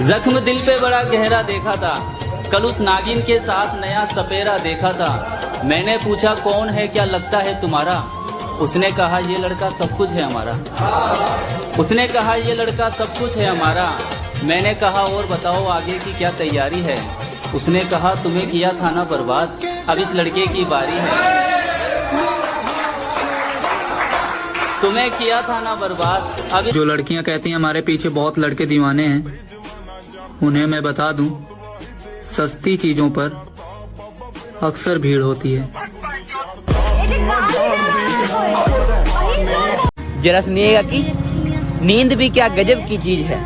जख्म दिल पे बड़ा गहरा देखा था, कल उस नागिन के साथ नया सपेरा देखा था। मैंने पूछा कौन है, क्या लगता है तुम्हारा? उसने कहा ये लड़का सब कुछ है हमारा। उसने कहा ये लड़का सब कुछ है हमारा। मैंने कहा और बताओ आगे की क्या तैयारी है? उसने कहा तुम्हें किया था ना बर्बाद, अब इस लड़के की बारी है। तुम्हें किया था ना बर्बाद, अब जो लड़कियां कहती हैं हमारे पीछे बहुत लड़के दीवाने हैं, उन्हें मैं बता दूं सस्ती चीजों पर अक्सर भीड़ होती है। जरा सुनिएगा कि नींद भी क्या गजब की चीज है,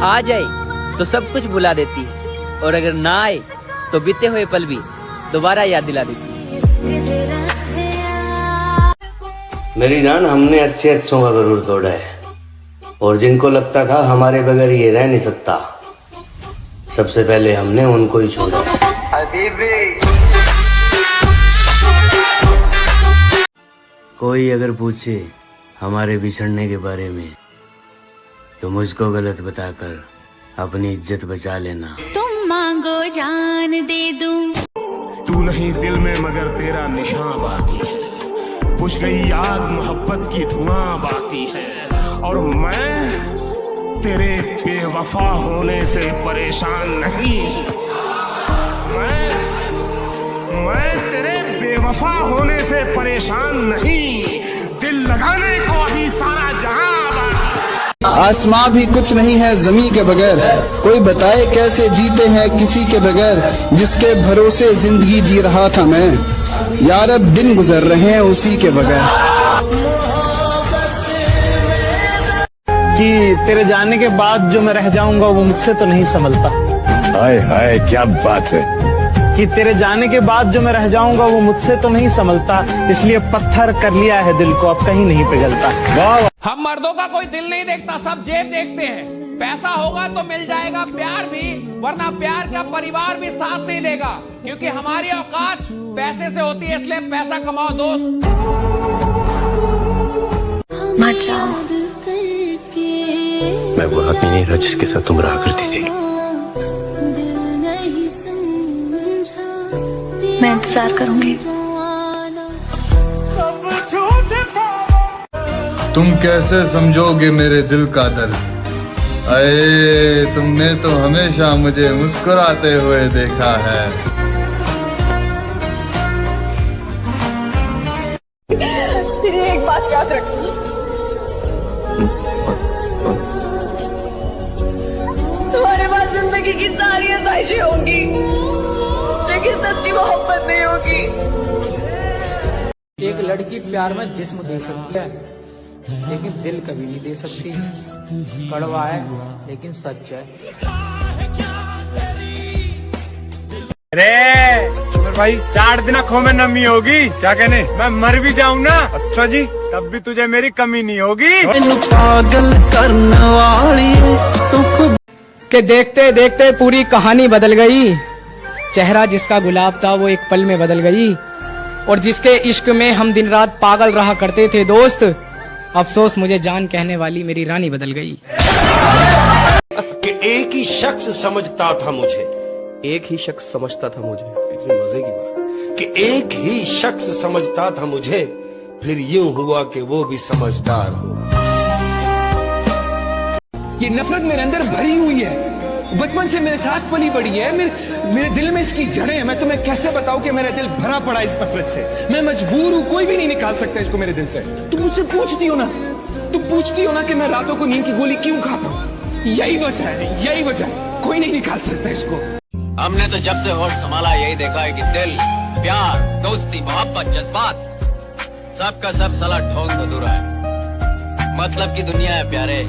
आ जाए तो सब कुछ भुला देती है, और अगर ना आए तो बीते हुए पल भी दोबारा याद दिला देती है। मेरी जान, हमने अच्छे अच्छों का गरूर तोड़ा है, और जिनको लगता था हमारे बगैर ये रह नहीं सकता, सबसे पहले हमने उनको ही छोड़ा। कोई अगर पूछे हमारे बिछड़ने के बारे में तो मुझको गलत बताकर अपनी इज्जत बचा लेना। तुम मांगो जान दे दूं, तू नहीं दिल में मगर तेरा निशान बाकी है, बुझ गई याद मोहब्बत की धुआं बाकी है, और मैं तेरे बेवफा होने से परेशान नहीं। मैं तेरे बेवफा होने से परेशान नहीं, दिल लगाने को अभी सारा जहां। आसमां भी कुछ नहीं है ज़मीं के बगैर, कोई बताए कैसे जीते हैं किसी के बगैर, जिसके भरोसे जिंदगी जी रहा था मैं, यार अब दिन गुजर रहे हैं उसी के बगैर। कि तेरे जाने के बाद जो मैं रह जाऊंगा वो मुझसे तो नहीं संभलता। हाय हाय क्या बात है। कि तेरे जाने के बाद जो मैं रह जाऊंगा वो मुझसे तो नहीं संभलता, इसलिए पत्थर कर लिया है दिल को, अब कहीं नहीं पिघलता। वाह। हम मर्दों का कोई दिल नहीं देखता, सब जेब देखते हैं। पैसा होगा तो मिल जाएगा प्यार भी, वरना प्यार का परिवार भी साथ नहीं देगा, क्योंकि हमारी औकात पैसे से होती है, इसलिए पैसा कमाओ दोस्त। मत जाओ। मैं वो आदमी नहीं था जिसके साथ तुम रहा करती थी। मैं इंतजार करूंगी। तुम कैसे समझोगे मेरे दिल का दर्द, अये तुमने तो हमेशा मुझे मुस्कुराते हुए देखा है। तेरी एक बात याद रखनी, तुम्हारे पास जिंदगी की सारी आसाइशें होंगी, लेकिन सच्ची मोहब्बत नहीं होगी। एक लड़की प्यार में जिस्म दे सकती है, लेकिन दिल कभी नहीं दे सकती। कड़वा है लेकिन सच है। अरे भाई 4 दिन आँखों में नमी होगी, क्या कहने, मैं मर भी जाऊं ना, अच्छा जी, तब भी तुझे मेरी कमी नहीं होगी। पागल करने वाली के देखते देखते पूरी कहानी बदल गई। चेहरा जिसका गुलाब था वो एक पल में बदल गई, और जिसके इश्क में हम दिन रात पागल रहा करते थे दोस्त, अफसोस मुझे जान कहने वाली मेरी रानी बदल गई। कि एक ही शख्स समझता था मुझे, एक ही शख्स समझता था मुझे, इतनी मजे की बात, कि एक ही शख्स समझता था मुझे, फिर यूं हुआ कि वो भी समझदार हो। ये नफरत मेरे अंदर भरी हुई है, बचपन से मेरे साथ पली बड़ी है, मेरे दिल में इसकी जड़ें हैं। मैं तुम्हें कैसे बताऊं कि मेरा दिल भरा पड़ा इस नफरत से। मैं मजबूर हूं, कोई भी नहीं निकाल सकता इसको मेरे दिल से। तुम मुझसे पूछती हो ना कि मैं रातों को नींद की गोली क्यों खाता हूं। यही वजह है, यही वजह है, कोई नहीं निकाल सकता इसको। हमने तो जब से होश संभाला यही देखा है कि दिल, प्यार, दोस्ती, मोहब्बत, जज्बात, सबका सब साला ढोंग अधूरा है। मतलब की दुनिया है प्यारे,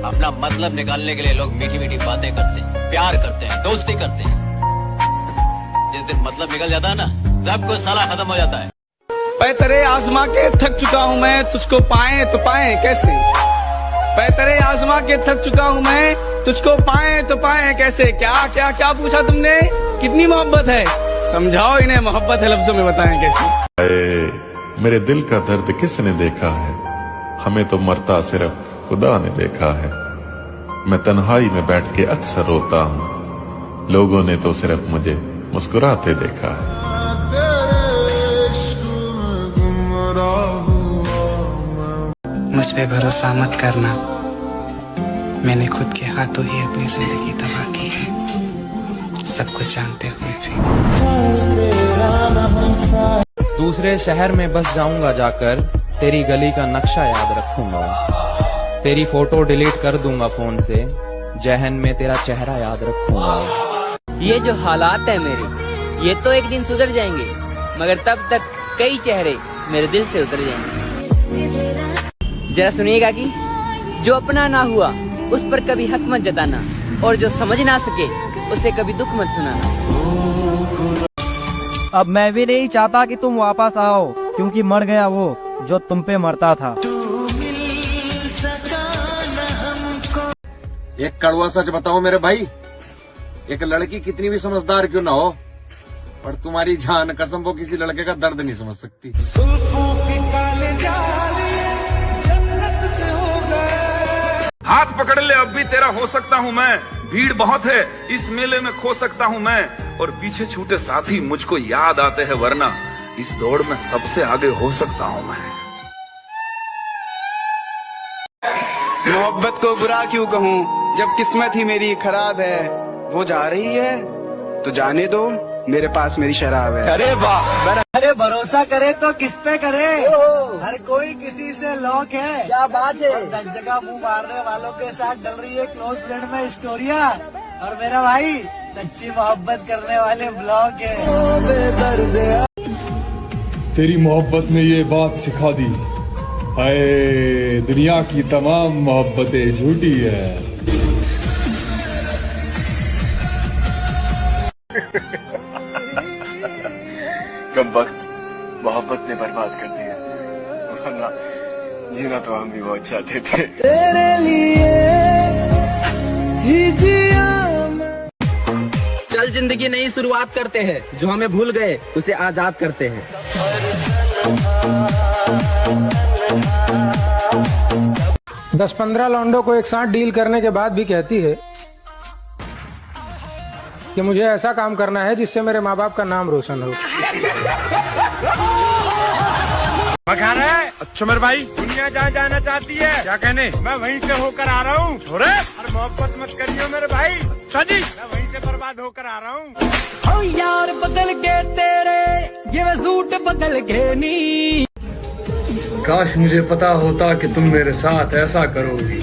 अपना मतलब निकालने के लिए लोग मीठी मीठी बातें करते हैं, प्यार करते हैं, दोस्ती करते हैं। जिस दिन मतलब निकल जाता है ना, सब कुछ साला खत्म हो जाता है। तेरे आजमा के थक चुका हूँ मैं, तुझको पाए तो पाए कैसे। तेरे आजमा के थक चुका हूँ मैं, तुझको पाए तो पाए कैसे। क्या क्या क्या पूछा तुमने, कितनी मोहब्बत है, समझाओ इन्हें मोहब्बत है लफ्जों में बताएं कैसे। मेरे दिल का दर्द किसने देखा है, हमें तो मरता सिर्फ खुदा ने देखा है। मैं तन्हाई में बैठ के अक्सर रोता हूँ, लोगों ने तो सिर्फ मुझे मुस्कुराते देखा है। मुझ पे भरोसा मत करना, मैंने खुद के हाथों ही अपनी जिंदगी तबाह की है, सब कुछ जानते हुए भी। दूसरे शहर में बस जाऊंगा जाकर, तेरी गली का नक्शा याद रखूंगा, तेरी फोटो डिलीट कर दूंगा फोन से, जहन में तेरा चेहरा याद रखूंगा। ये जो हालात है मेरे, ये तो एक दिन सुधर जाएंगे, मगर तब तक कई चेहरे मेरे दिल से उतर जाएंगे। जरा सुनिएगा कि जो अपना ना हुआ उस पर कभी हक मत जताना, और जो समझ ना सके उसे कभी दुख मत सुनाना। अब मैं भी नहीं चाहता कि तुम वापस आओ, क्योंकि मर गया वो जो तुम पे मरता था। एक कड़वा सच बताओ मेरे भाई, एक लड़की कितनी भी समझदार क्यों ना हो, पर तुम्हारी जान कसम वो किसी लड़के का दर्द नहीं समझ सकती। हाथ पकड़ ले, अब भी तेरा हो सकता हूँ मैं, भीड़ बहुत है इस मेले में खो सकता हूँ मैं, और पीछे छूटे साथी मुझको याद आते हैं, वरना इस दौड़ में सबसे आगे हो सकता हूँ मैं। मोहब्बत को बुरा क्यों कहूँ, जब किस्मत ही मेरी खराब है, वो जा रही है तो जाने दो, मेरे पास मेरी शराब है। अरे वाह, अरे भरोसा करे तो किस पे करे, हर कोई किसी से लॉक है। क्या बात है। दस जगह मुंह मारने वालों के साथ डल रही है क्लोज फ्रेंड में स्टोरिया, और मेरा भाई सच्ची मोहब्बत करने वाले ब्लॉग है। तेरी मोहब्बत ने ये बात सिखा दी, हाय दुनिया की तमाम मोहब्बतें झूठी है। कम वक्त मोहब्बत ने बर्बाद कर दिया, वरना जीना तो हम भी बहुत चाहते थे। तेरे लिए ही जिया। चल जिंदगी नई शुरुआत करते हैं, जो हमें भूल गए उसे आजाद करते हैं। 10-15 लौंडों को एक साथ डील करने के बाद भी कहती है कि मुझे ऐसा काम करना है जिससे मेरे माँ बाप का नाम रोशन हो। अच्छा मेरे भाई, दुनिया जहाँ जाना चाहती है, क्या कहने, मैं वहीं से होकर आ रहा हूँ। छोरे, अरे मोहब्बत मत करियो मेरे भाई। जी, मैं वहीं से बर्बाद होकर आ रहा हूँ। ओ यार बदल के तेरे ये सूट बदल के नी। काश मुझे पता होता कि तुम मेरे साथ ऐसा करोगी,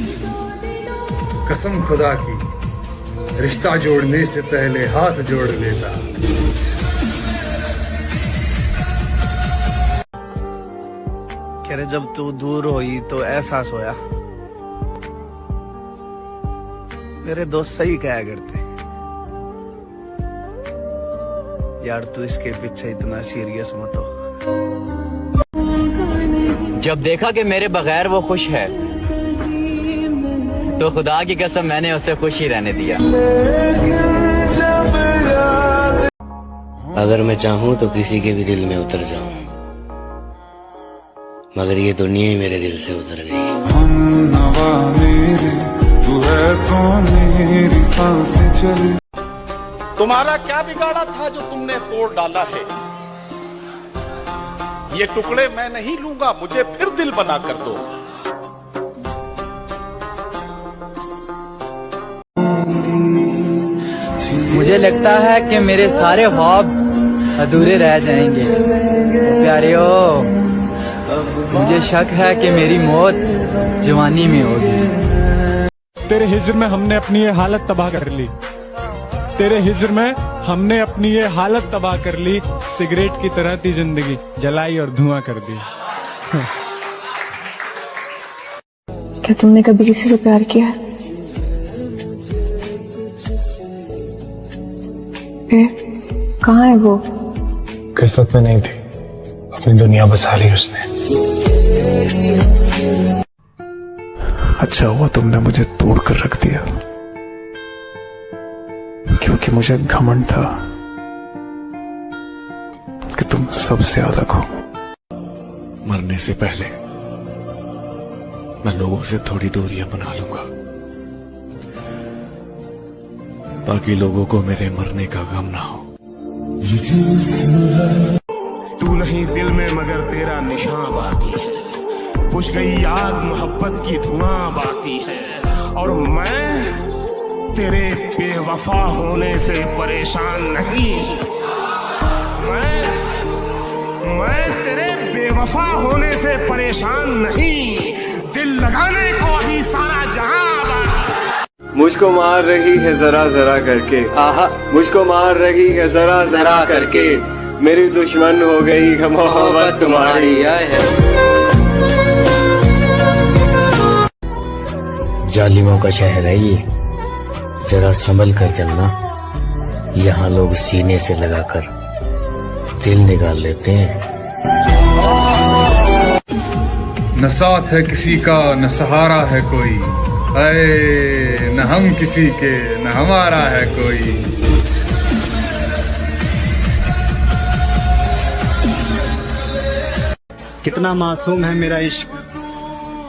कसम खुदा की रिश्ता जोड़ने से पहले हाथ जोड़ लेता। कह रहे जब तू दूर हुई तो एहसास होया, मेरे दोस्त सही कहा करते, यार तू इसके पीछे इतना सीरियस मत हो। जब देखा कि मेरे बगैर वो खुश है, तो खुदा की कसम मैंने उसे खुश ही रहने दिया। अगर मैं चाहूं तो किसी के भी दिल में उतर जाऊं, मगर ये दुनिया ही मेरे दिल से उतर गई। हम नवा मेरे, तू है तो मेरी सांसें चली। तुम्हारा क्या बिगाड़ा था जो तुमने तोड़ डाला है, ये टुकड़े मैं नहीं लूंगा, मुझे फिर दिल बना कर दो। मुझे लगता है कि मेरे सारे ख्वाब अधूरे रह जाएंगे। प्यारियो, मुझे शक है कि मेरी मौत जवानी में होगी। तेरे हिज्र में हमने अपनी ये हालत तबाह कर ली, तेरे हिज्र में हमने अपनी ये हालत तबाह कर ली। सिगरेट की तरह थी जिंदगी, जलाई और धुआं कर दी। क्या तुमने कभी किसी से प्यार किया है? फिर कहाँ है वो? किस्मत में नहीं थी, अपनी दुनिया बसा ली उसने। अच्छा हुआ तुमने मुझे तोड़ कर रख दिया, क्योंकि मुझे घमंड था कि तुम सबसे अलग हो। मरने से पहले मैं लोगों से थोड़ी दूरियां बना लूंगा, ताकि लोगों को मेरे मरने का गम ना हो। तू नहीं दिल में मगर तेरा निशान बाकी है, बुझ गई आग मोहब्बत की धुआं बाकी है, और मैं तेरे बेवफा होने से परेशान नहीं। मैं तेरे बेवफा होने से परेशान नहीं, दिल लगाने को अभी सारा जहां। मुझको मार रही है जरा जरा करके, आहा मुझको मार रही है जरा जरा करके, मेरी दुश्मन हो गई है मोहब्बत तुम्हारी। जालिमों का शहर है ये, जरा संभल कर चलना, यहाँ लोग सीने से लगाकर दिल निकाल लेते हैं। न साथ है किसी का न सहारा है कोई, अरे न हम किसी के न हमारा है कोई। कितना मासूम है मेरा इश्क,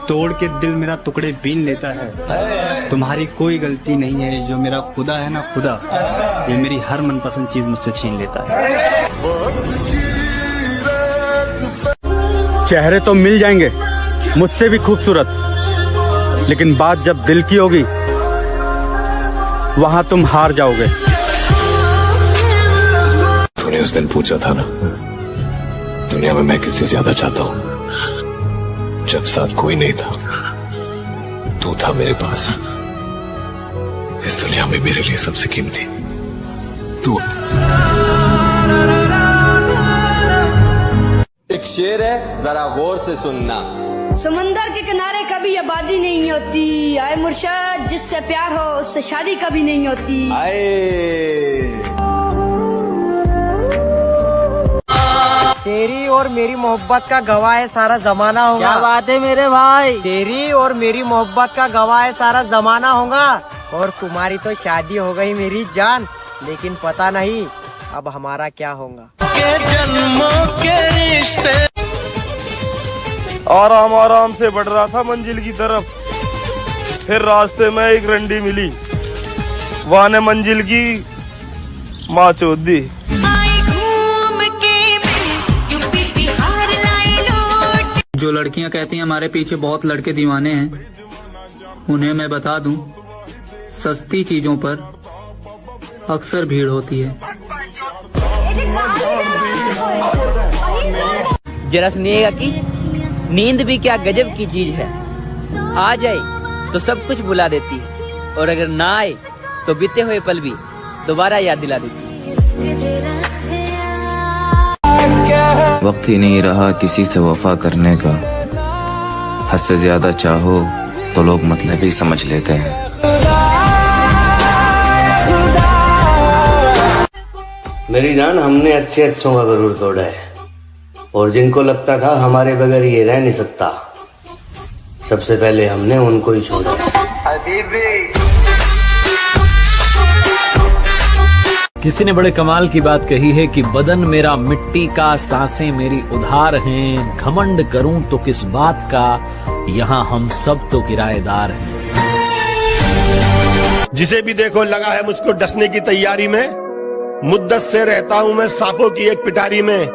तोड़ के दिल मेरा टुकड़े बीन लेता है। तुम्हारी कोई गलती नहीं है, जो मेरा खुदा है ना खुदा, ये मेरी हर मनपसंद चीज मुझसे छीन लेता है। चेहरे तो मिल जाएंगे मुझसे भी खूबसूरत, लेकिन बात जब दिल की होगी वहां तुम हार जाओगे। तूने उस दिन पूछा था ना, दुनिया में मैं किससे ज्यादा चाहता हूँ, जब साथ कोई नहीं था तू था मेरे पास। इस दुनिया में मेरे लिए सबसे कीमती तू। एक शेर है, जरा गौर से सुनना। समंदर के किनारे कभी आबादी नहीं होती, आए मुर्शद जिससे प्यार हो उससे शादी कभी नहीं होती। तेरी और मेरी मोहब्बत का गवाह है सारा जमाना होगा। क्या बात है मेरे भाई, तेरी और मेरी मोहब्बत का गवाह है सारा जमाना होगा। और तुम्हारी तो शादी हो गई मेरी जान, लेकिन पता नहीं अब हमारा क्या होगा। के जन्मों के रिश्ते। आराम आराम से बढ़ रहा था मंजिल की तरफ, फिर रास्ते में एक रंडी मिली, वहाँ ने मंजिल की माँ चोद दी। जो लड़कियां कहती हैं हमारे पीछे बहुत लड़के दीवाने हैं, उन्हें मैं बता दूं, सस्ती चीजों पर अक्सर भीड़ होती है। जरा सुनिएगा कि नींद भी क्या गजब की चीज है, आ जाए तो सब कुछ भुला देती है, और अगर ना आए तो बीते हुए पल भी दोबारा याद दिला देती है। वक्त ही नहीं रहा किसी से वफा करने का, हद से ज्यादा चाहो तो लोग मतलब ही समझ लेते हैं। मेरी जान, हमने अच्छे अच्छों का गरूर तोड़ा है, और जिनको लगता था हमारे बगैर ये रह नहीं सकता, सबसे पहले हमने उनको ही छोड़ा। किसी ने बड़े कमाल की बात कही है कि बदन मेरा मिट्टी का, सांसें मेरी उधार हैं, घमंड करूं तो किस बात का, यहाँ हम सब तो किराएदार हैं। जिसे भी देखो लगा है मुझको डसने की तैयारी में, मुद्दत से रहता हूँ मैं सांपों की एक पिटारी में,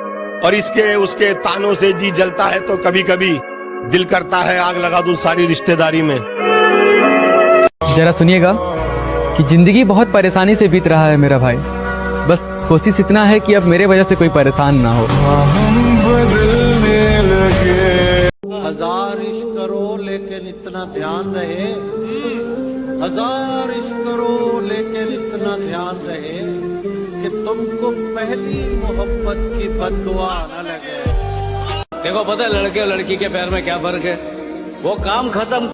और इसके उसके तानों से जी जलता है तो कभी कभी दिल करता है आग लगा दूं सारी रिश्तेदारी में। जरा सुनिएगा कि जिंदगी बहुत परेशानी से बीत रहा है मेरा भाई, बस कोशिश इतना है कि अब मेरे वजह से कोई परेशान ना हो। हजार इश्क करो लेकिन इतना ध्यान रहे, हजार इश्क करो लेकिन इतना ध्यान रहे कि तुमको पहली मोहब्बत की बद्दुआ न लगे। देखो पता है लड़के और लड़की के प्यार में क्या फर्क है, वो काम खत्म